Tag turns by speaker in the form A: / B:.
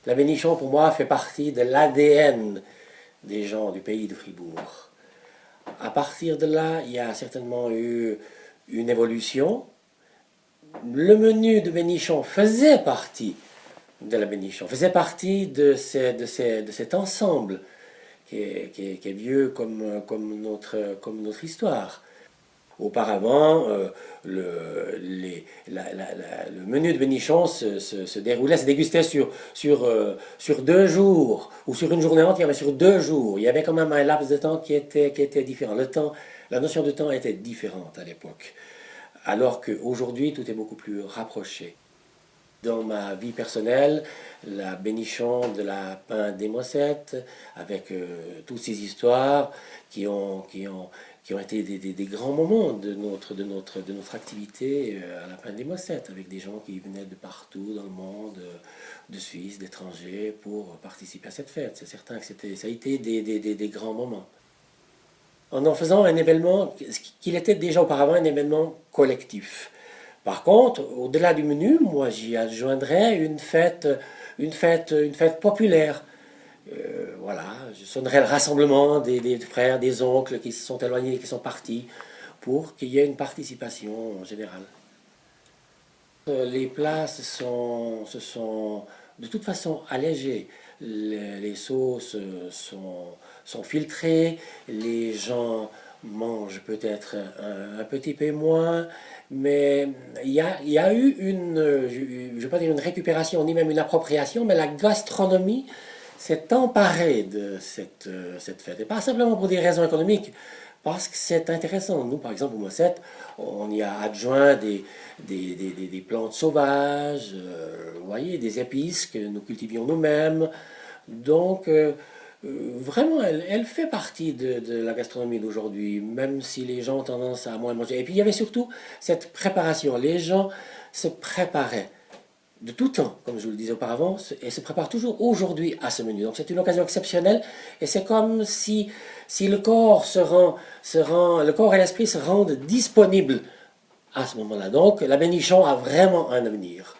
A: La bénichon, pour moi, fait partie de l'ADN des gens du pays de Fribourg. À partir de là, il y a certainement eu une évolution. Le menu de bénichon faisait partie de la bénichon, faisait partie de cet ensemble qui est vieux comme notre histoire. Auparavant, le menu de bénichon se déroulait, se dégustait sur 2 jours, ou sur une journée entière, mais sur 2 jours. Il y avait quand même un laps de temps qui était différent. Le temps, la notion de temps était différente à l'époque. Alors qu'aujourd'hui, tout est beaucoup plus rapproché. Dans ma vie personnelle, la bénichon de la Pin des Mossettes, avec toutes ces histoires qui ont été des grands moments de notre activité à la Pin des Mossettes, avec des gens qui venaient de partout dans le monde, de Suisse, d'étrangers, pour participer à cette fête. C'est certain que ça a été des grands moments. En faisant un événement, qu'il était déjà auparavant un événement collectif. Par contre, au-delà du menu, moi j'y adjoindrais une fête populaire. Voilà, je sonnerais le rassemblement des frères, des oncles qui se sont éloignés, qui sont partis, pour qu'il y ait une participation générale. Les plats se sont de toute façon allégés. Les sauces sont filtrées, les gens mangent peut-être un petit peu moins, mais il y a eu je ne vais pas dire une récupération, ni même une appropriation, mais la gastronomie s'est emparée de cette fête. Et pas simplement pour des raisons économiques, parce que c'est intéressant. Nous, par exemple, au Mosset, on y a adjoint des plantes sauvages, vous voyez, des épices que nous cultivions nous-mêmes. Donc, vraiment, elle fait partie de la gastronomie d'aujourd'hui, même si les gens ont tendance à moins manger. Et puis, il y avait surtout cette préparation. Les gens se préparaient de tout temps, comme je vous le disais auparavant, et se préparent toujours aujourd'hui à ce menu. Donc, c'est une occasion exceptionnelle, et c'est comme si le corps le corps et l'esprit se rendent disponibles à ce moment-là. Donc, la bénichon a vraiment un avenir.